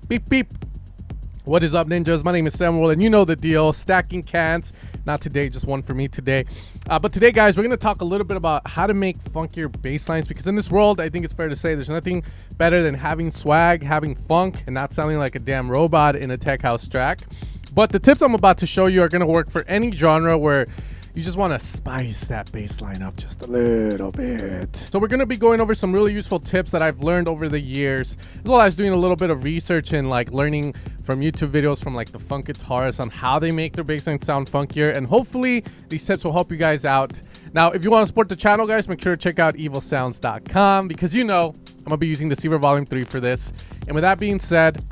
Beep, beep. What is up, ninjas? My name is Samuel, and you know the deal. Stacking cans. Not today, just one for me today. But today, guys, we're going to talk a little bit about how to make funkier bass lines, because in this world, I think it's fair to say there's nothing better than having swag, having funk, and not sounding like a damn robot in a tech house track. But the tips I'm about to show you are going to work for any genre where you just want to spice that bass line up just a little bit. So we're going to be going over some really useful tips that I've learned over the years, as well as doing a little bit of research and like learning from YouTube videos from like the funk guitarists on how they make their bass line sound funkier. And hopefully these tips will help you guys out. Now, if you want to support the channel, guys, make sure to check out evilsounds.com, because you know I'm going to be using the Deceiver Volume 3 for this. And with that being said,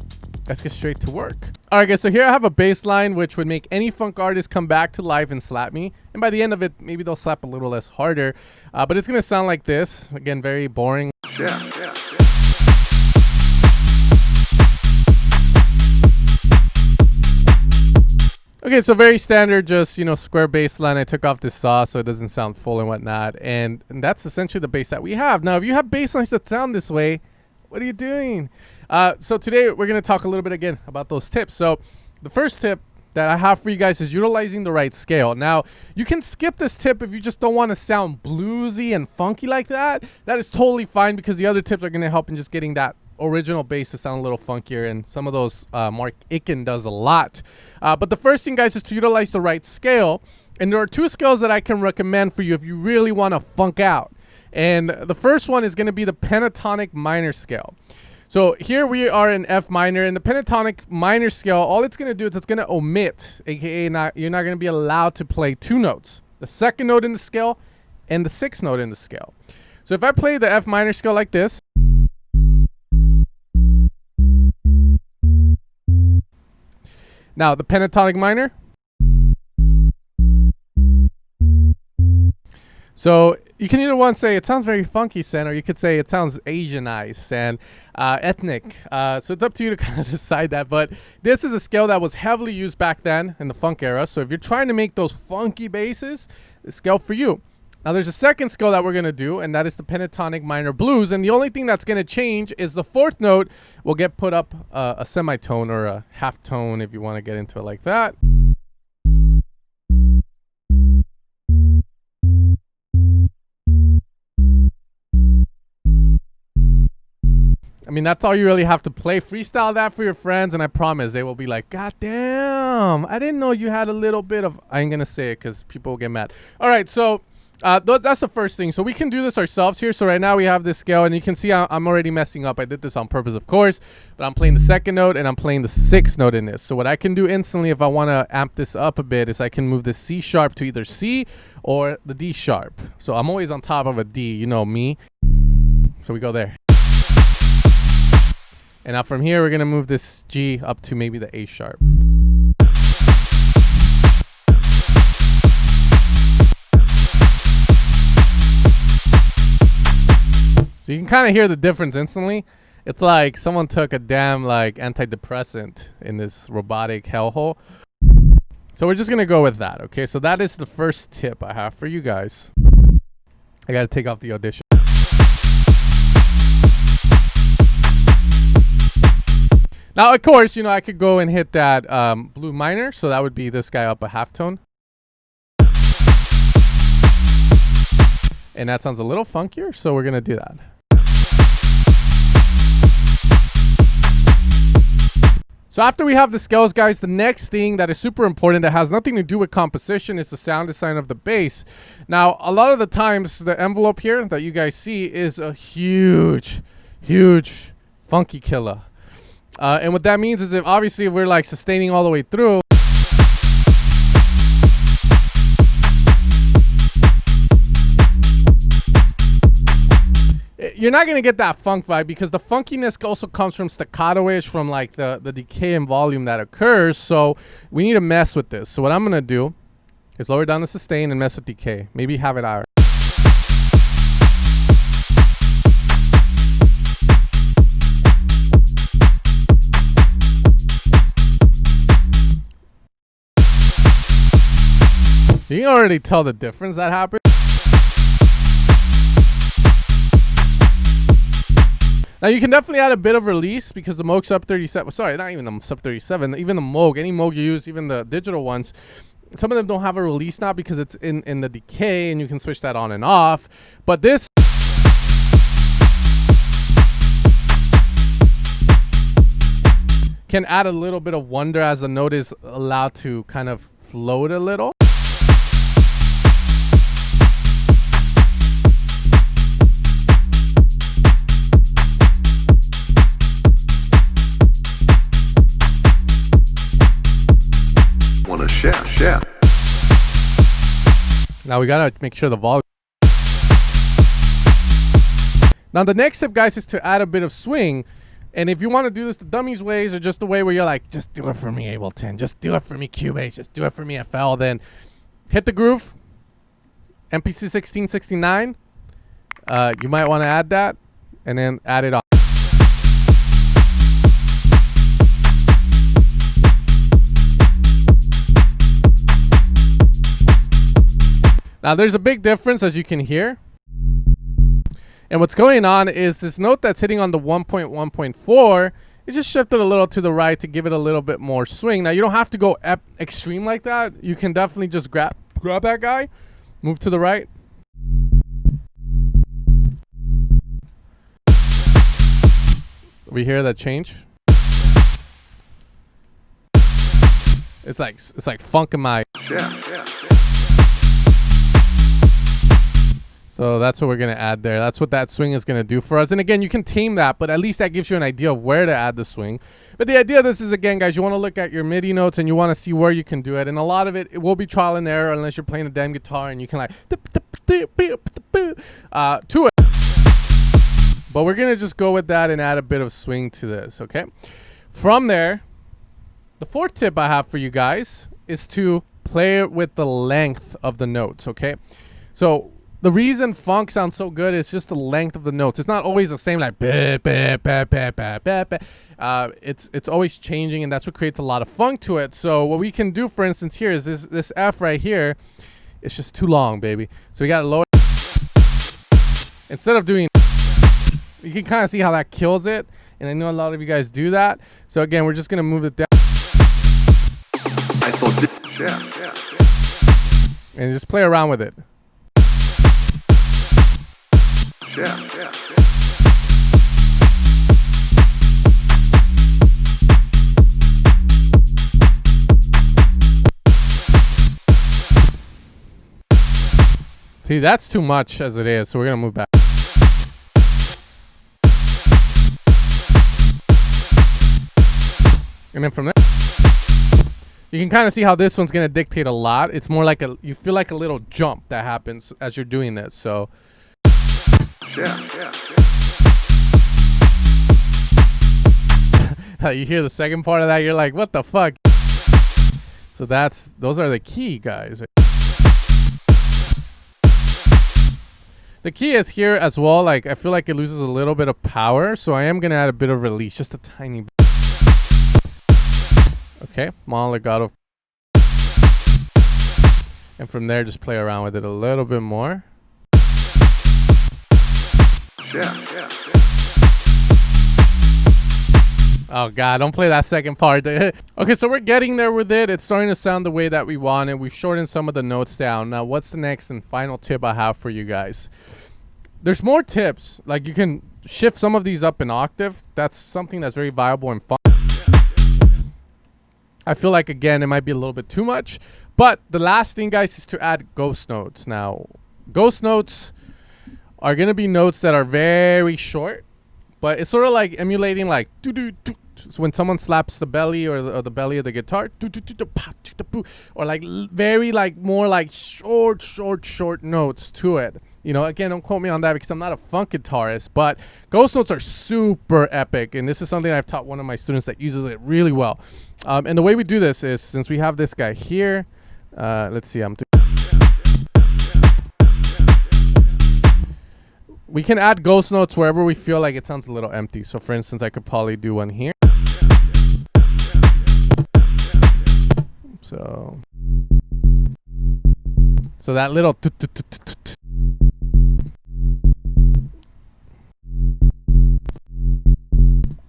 let's get straight to work. All right, guys, so here I have a bass line which would make any funk artist come back to life and slap me. And by the end of it, maybe they'll slap a little less harder. But it's going to sound like this. Again, very boring. Yeah. Okay, so very standard, just, you know, square bass line. I took off this saw so it doesn't sound full and whatnot. And that's essentially the bass that we have. Now, if you have bass lines that sound this way, what are you doing? So today we're going to talk a little bit again about those tips. So the first tip that I have for you guys is utilizing the right scale. Now, you can skip this tip if you just don't want to sound bluesy and funky like that. That is totally fine, because the other tips are going to help in just getting that original bass to sound a little funkier, and some of those Martin Ikin does a lot. But the first thing, guys, is to utilize the right scale. And there are two scales that I can recommend for you if you really want to funk out. And the first one is going to be the pentatonic minor scale. So here we are in F minor, and the pentatonic minor scale, all it's going to do is it's going to omit, aka you're not going to be allowed to play two notes, the second note in the scale and the sixth note in the scale. So if I play the F minor scale like this, now the pentatonic minor, so you can either one say it sounds very funky, Sen, or you could say it sounds Asianized and ethnic. So it's up to you to kind of decide that. But this is a scale that was heavily used back then in the funk era. So if you're trying to make those funky basses, the scale for you. Now there's a second scale that we're going to do, and that is the pentatonic minor blues. And the only thing that's going to change is the fourth note will get put up a semitone or a half tone, if you want to get into it like that. I mean, that's all you really have to play. Freestyle that for your friends, and I promise they will be like, God damn, I didn't know you had a little bit of... I ain't gonna say it because people will get mad. All right, so that's the first thing. So we can do this ourselves here. So right now we have this scale, and you can see I'm already messing up. I did this on purpose, of course, but I'm playing the second note and I'm playing the sixth note in this. So what I can do instantly, if I want to amp this up a bit, is I can move the C sharp to either C or the D sharp. So I'm always on top of a D, you know me. So we go there. And now from here, we're going to move this G up to maybe the A sharp. So you can kind of hear the difference instantly. It's like someone took a damn like antidepressant in this robotic hellhole. So we're just going to go with that. Okay, so that is the first tip I have for you guys. I got to take off the audition. Now, of course, you know, I could go and hit that blue minor. So that would be this guy up a half tone. And that sounds a little funkier. So we're going to do that. So after we have the scales, guys, the next thing that is super important that has nothing to do with composition is the sound design of the bass. Now, a lot of the times, the envelope here that you guys see is a huge, huge funky killer. And what that means is if obviously if we're like sustaining all the way through, you're not going to get that funk vibe, because the funkiness also comes from staccato-ish, from like the decay in volume that occurs. So we need to mess with this. So what I'm going to do is lower down the sustain and mess with decay. Maybe have it higher. You can already tell the difference that happened. Now you can definitely add a bit of release because the Moog Sub 37, sorry, not even the Sub 37, even the Moog, any Moog you use, even the digital ones, some of them don't have a release knob because it's in the decay, and you can switch that on and off. But this can add a little bit of wonder as the note is allowed to kind of float a little. Wanna share. Now we gotta make sure the volume. Now the next step, guys, is to add a bit of swing. And if you want to do this the dummies ways, or just the way where you're like, just do it for me, Ableton, just do it for me, Cubase, just do it for me, FL, then hit the groove, MPC 1669. You might want to add that, and then add it on. Now there's a big difference, as you can hear. And what's going on is this note that's hitting on the 1.1.4 is just shifted a little to the right to give it a little bit more swing. Now you don't have to go extreme like that. You can definitely just grab that guy, move to the right. We hear that change. It's like funking my. Yeah. So that's what we're going to add there. That's what that swing is going to do for us. And again, you can tame that, but at least that gives you an idea of where to add the swing. But the idea of this is, again, guys, you want to look at your MIDI notes and you want to see where you can do it. And a lot of it will be trial and error unless you're playing a damn guitar and you can like to it. But we're going to just go with that and add a bit of swing to this, okay? From there, the fourth tip I have for you guys is to play it with the length of the notes, okay? So the reason funk sounds so good is just the length of the notes. It's not always the same, like it's always changing, and that's what creates a lot of funk to it. So what we can do, for instance, here is this F right here. It's just too long, baby. So we gotta lower. Instead of doing, you can kind of see how that kills it, and I know a lot of you guys do that. So again, we're just gonna move it down. I thought yeah. And just play around with it. Yeah. See, that's too much as it is, so we're gonna move back. And then from there, you can kind of see how this one's gonna dictate a lot. It's more like you feel like a little jump that happens as you're doing this. So Yeah. you hear the second part of that, you're like, what the fuck? So those are the key, guys. The key is here as well. Like, I feel like it loses a little bit of power, so I am gonna add a bit of release, just a tiny bit. Okay, legato. And from there, just play around with it a little bit more. Yeah. Oh God, don't play that second part. Okay, so we're getting there with it. It's starting to sound the way that we want, and we've shortened some of the notes down. Now, what's the next and final tip I have for you guys? There's more tips. Like, you can shift some of these up an octave. That's something that's very viable and fun. I feel like, again, it might be a little bit too much. But the last thing, guys, is to add ghost notes. Now, ghost notes are going to be notes that are very short, but it's sort of like emulating like so when someone slaps the belly or the belly of the guitar, or like very like more like short notes to it. You know, again, don't quote me on that because I'm not a funk guitarist, but ghost notes are super epic, and this is something I've taught one of my students that uses it really well. And the way we do this is, since we have this guy here, let's see, we can add ghost notes wherever we feel like it sounds a little empty. So for instance, I could probably do one here. So that little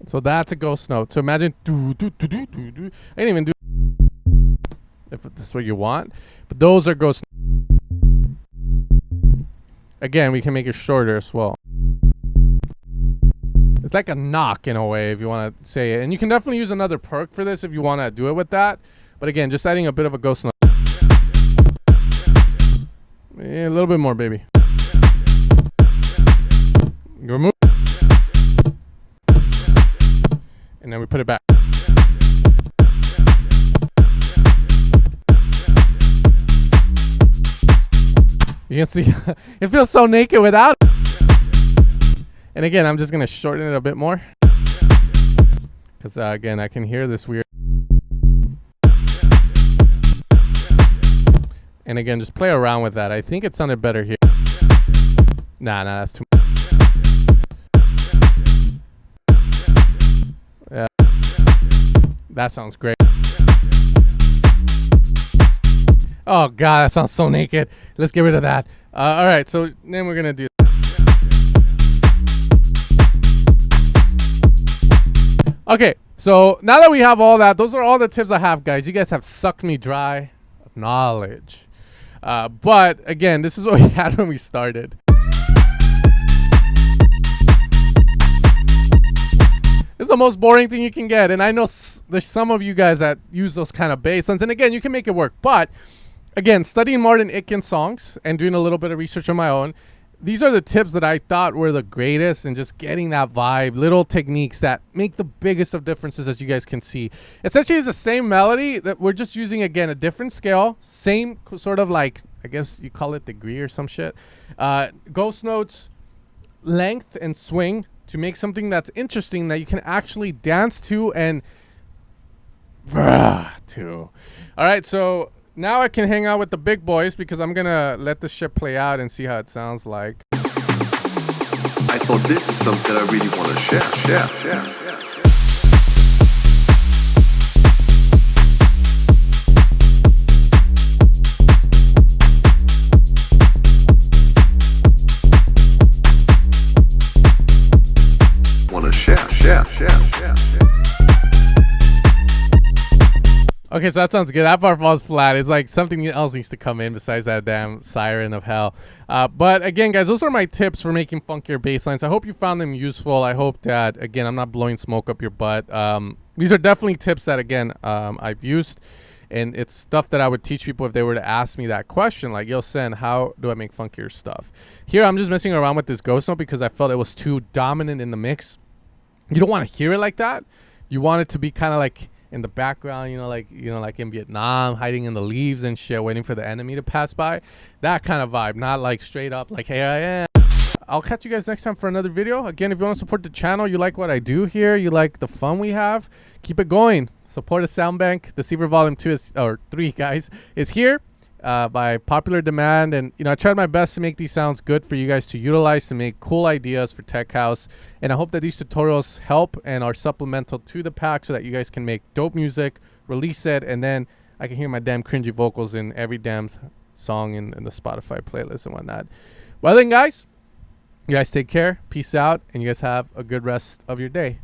So that's a ghost note. So imagine I didn't even do if that's what you want, but those are ghost. Again, we can make it shorter as well. It's like a knock in a way, if you want to say it. And you can definitely use another perk for this if you want to do it with that. But again, just adding a bit of a ghost note. Yeah, a little bit more, baby. You remove. And then we put it back. You can see it feels so naked without it. And again, I'm just going to shorten it a bit more. Because again, I can hear this weird. And again, just play around with that. I think it sounded better here. Nah, that's too much. Yeah. That sounds great. Oh god, that sounds so naked. Let's get rid of that. All right, so then we're gonna do. Okay, so now that we have all that, those are all the tips I have, guys. You guys have sucked me dry of knowledge. But again, this is what we had when we started. It's the most boring thing you can get, and I know there's some of you guys that use those kind of bass lines, and again, you can make it work. But again, studying Martin Ikin songs and doing a little bit of research on my own, these are the tips that I thought were the greatest, and just getting that vibe, little techniques that make the biggest of differences, as you guys can see. Essentially, it's the same melody that we're just using, again, a different scale, same sort of like, I guess you call it degree or some shit. Ghost notes, length, and swing to make something that's interesting that you can actually dance to and to. All right, so now I can hang out with the big boys because I'm gonna let this shit play out and see how it sounds like. I thought this is something I really want to share. Want to share. Okay, so that sounds good. That part falls flat. It's like something else needs to come in besides that damn siren of hell. But again, guys, those are my tips for making funkier bass lines. I hope you found them useful. I hope that, again, I'm not blowing smoke up your butt. These are definitely tips that, again, I've used. And it's stuff that I would teach people if they were to ask me that question. Like, yo, Sen, how do I make funkier stuff? Here, I'm just messing around with this ghost note because I felt it was too dominant in the mix. You don't want to hear it like that. You want it to be kind of like in the background, like in Vietnam, hiding in the leaves and shit, waiting for the enemy to pass by. That kind of vibe, not like straight up like, here I am. I'll catch you guys next time for another video. Again, if you want to support the channel, you like what I do here, you like the fun we have, keep it going. Support a sound bank. Deceiver Volume 2 is, or 3, guys, is here by popular demand. And, I tried my best to make these sounds good for you guys to utilize to make cool ideas for Tech House. And I hope that these tutorials help and are supplemental to the pack so that you guys can make dope music, release it, and then I can hear my damn cringy vocals in every damn song in the Spotify playlist and whatnot. Well then, guys, you guys take care. Peace out. And you guys have a good rest of your day.